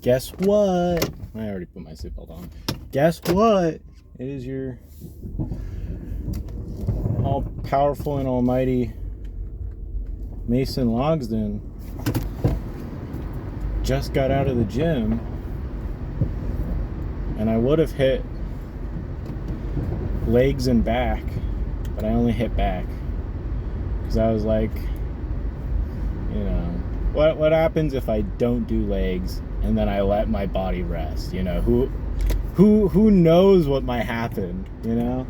Guess what? I already put my seatbelt on. Guess what? It is your all-powerful and almighty Mason Logsden. Just got out of the gym, and I would have hit legs and back, but I only hit back because I was like, you know, what happens if I don't do legs and then I let my body rest? You know, who knows what might happen? You know,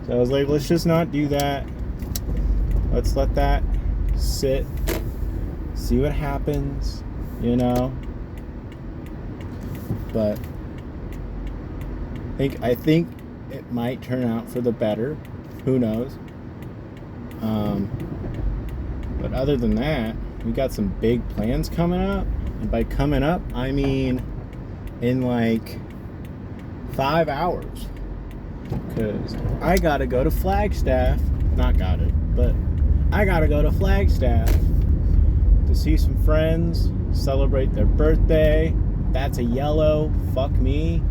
so I was like, let's just not do that. Let's let that sit, see what happens. You know, but I think it might turn out for the better. Who knows? But other than that, we got some big plans coming up. And by coming up, I mean in like 5 hours. Because I gotta go to Flagstaff. Not gotta, but I gotta go to Flagstaff to see some friends, celebrate their birthday. That's a yellow. Fuck me.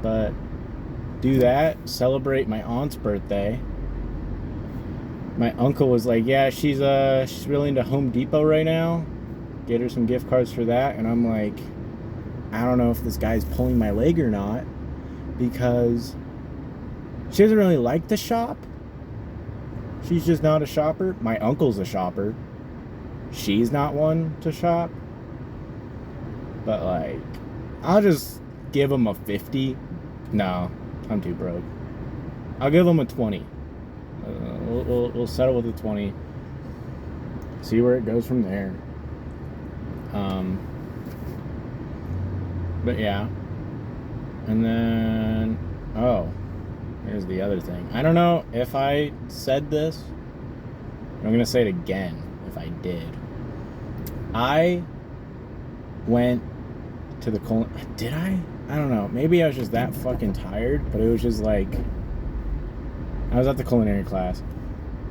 But do that, celebrate my aunt's birthday. My uncle was like, yeah, she's really into Home Depot right now. Get her some gift cards for that. And I'm like, I don't know if this guy's pulling my leg or not, because she doesn't really like to shop. She's just not a shopper. My uncle's a shopper. She's not one to shop. But like, I'll just give him a 50. No, I'm too broke. I'll give him a 20. We'll settle with a 20. See where it goes from there. But yeah. And then, here's the other thing. I don't know if I said this. I'm gonna say it again if I did. I went to the did I don't know, maybe I was just that fucking tired, but it was just like, I was at the culinary class,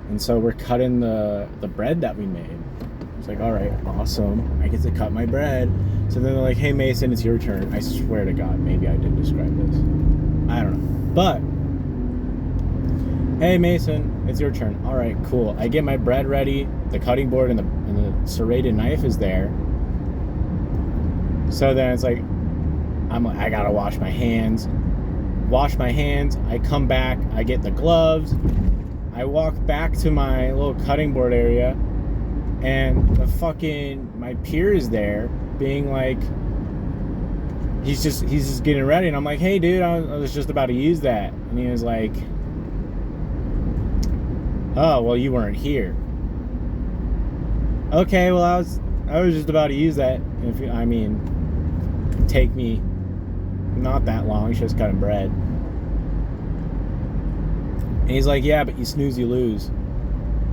and so we're cutting the bread that we made. It's like, all right, awesome, I get to cut my bread. So then they're like, hey Mason, it's your turn. I swear to God, maybe I did describe this, I don't know, but hey Mason, it's your turn. All right, cool. I get my bread ready, the cutting board and the serrated knife is there. So then it's like, I'm like, I gotta wash my hands. I come back, I get the gloves, I walk back to my little cutting board area, and my peer is there being like, he's just getting ready, and I'm like, hey dude, I was just about to use that. And he was like, oh, well, you weren't here. Okay, well, I was just about to use that. Take me not that long, it's just cutting bread. And he's like, yeah, but you snooze, you lose.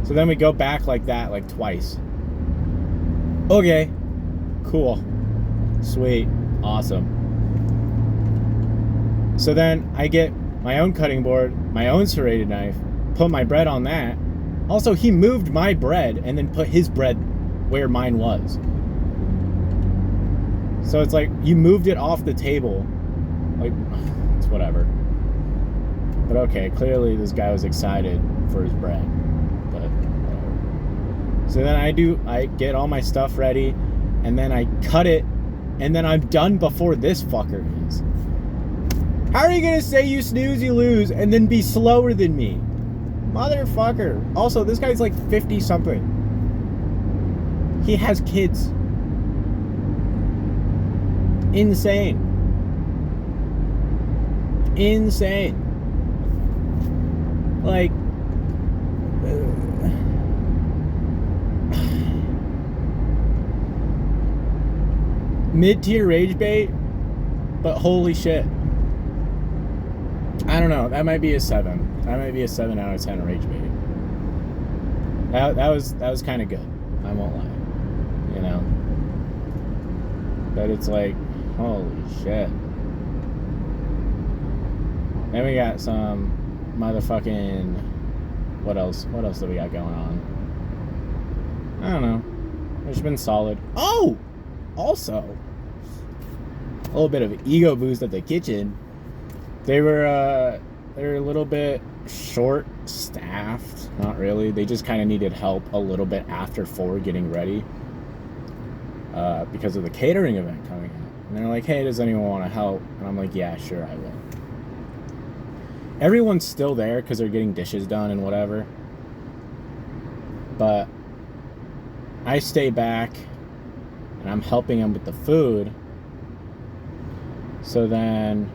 So then we go back like that, like twice. Okay, cool, sweet, awesome. So then I get my own cutting board, my own serrated knife, put my bread on that. Also, he moved my bread and then put his bread where mine was. So it's like, you moved it off the table. Like, it's whatever. But okay, clearly this guy was excited for his bread. But whatever. So then I get all my stuff ready, and then I cut it, and then I'm done before this fucker is. How are you gonna say you snooze, you lose, and then be slower than me? Motherfucker. Also, this guy's like 50 something. He has kids. Insane. Like, mid-tier rage bait, but holy shit. I don't know, that might be a 7. That might be a 7 out of 10 rage bait. That was kind of good, I won't lie, you know. But it's like, holy shit. Then we got some motherfucking, what else do we got going on? I don't know. It's been solid. Oh! Also, a little bit of an ego boost at the kitchen. They were a little bit short staffed. Not really. They just kind of needed help a little bit after 4 getting ready because of the catering event coming up. And they're like, hey, does anyone want to help? And I'm like, yeah, sure, I will. Everyone's still there because they're getting dishes done and whatever. But I stay back and I'm helping them with the food. So then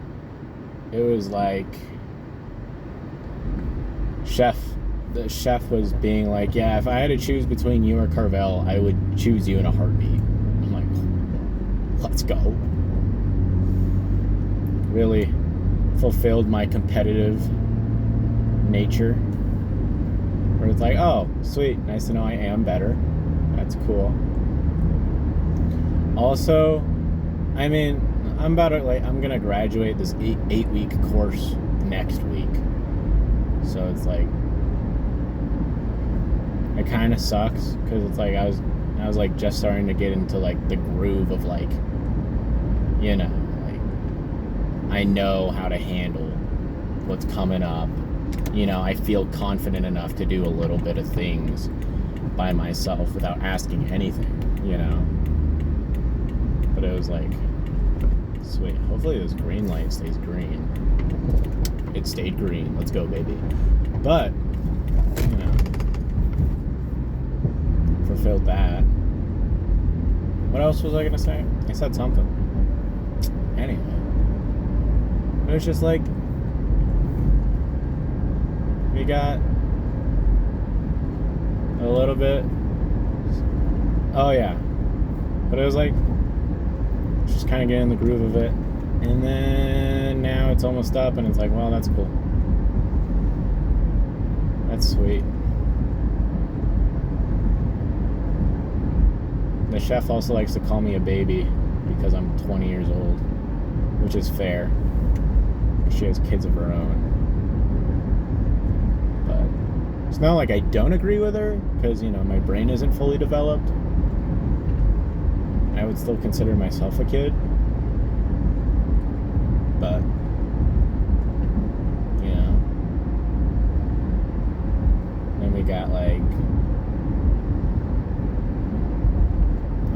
it was like the chef was being like, yeah, if I had to choose between you or Carvel, I would choose you in a heartbeat. I'm like, let's go. Really fulfilled my competitive nature. Where it's like, oh, sweet, nice to know I am better. That's cool. Also, I mean, I'm gonna graduate this 8-week course next week. So it's like, it kind of sucks because it's like I was like just starting to get into like the groove of like, you know, like I know how to handle what's coming up. You know, I feel confident enough to do a little bit of things by myself without asking anything, you know. But it was like, sweet. Hopefully this green light stays green. It stayed green. Let's go, baby. But, you know, fulfilled that. What else was I going to say? I said something. Anyway. It was just like, we got a little bit. Oh, yeah. But it was like, just kind of getting in the groove of it. And then now it's almost up and it's like, well, that's cool. That's sweet. The chef also likes to call me a baby because I'm 20 years old, which is fair. She has kids of her own. But it's not like I don't agree with her because, you know, my brain isn't fully developed. I would still consider myself a kid. But, you know. Then we got like,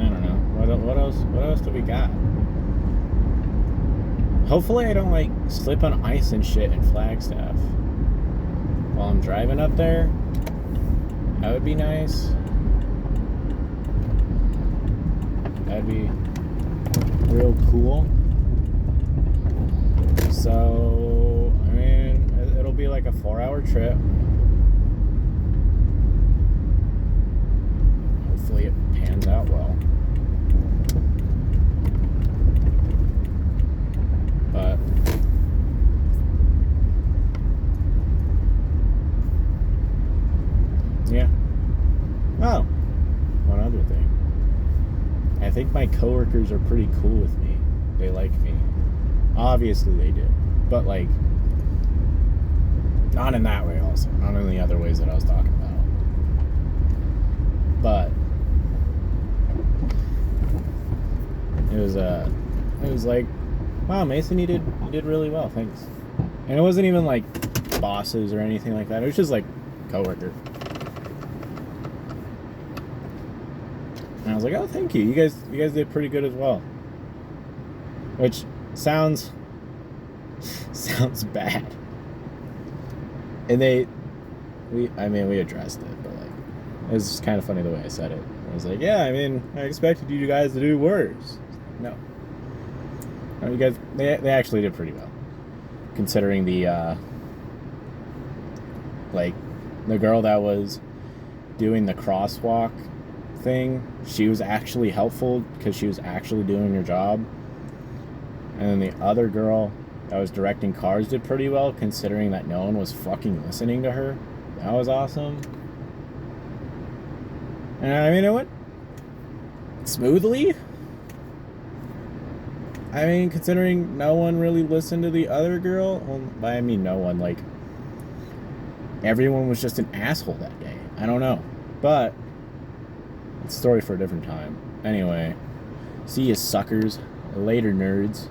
I don't know. What else do we got? Hopefully I don't like slip on ice and shit in Flagstaff while I'm driving up there. That would be nice. That'd be real cool. So, I mean, it'll be like a 4-hour trip. Hopefully it pans out well. But yeah. Oh, one other thing. I think my coworkers are pretty cool with me. They like me. Obviously they do. But like, not in that way also. Not in the other ways that I was talking about. But it was like, wow, Mason, you did really well, thanks. And it wasn't even like bosses or anything like that. It was just like coworker. And I was like, oh, thank you. You guys did pretty good as well. Which sounds bad. And we addressed it, but like, it was just kind of funny the way I said it. I was like, yeah, I mean, I expected you guys to do worse. No, you guys, they actually did pretty well, considering the like the girl that was doing the crosswalk thing, she was actually helpful because she was actually doing her job. And then the other girl that was directing cars did pretty well, considering that no one was fucking listening to her. That was awesome. And I mean, it went smoothly. I mean, considering no one really listened to the other girl. Well, I mean, no one, like, everyone was just an asshole that day. I don't know. But it's a story for a different time. Anyway, See you suckers. Later, nerds.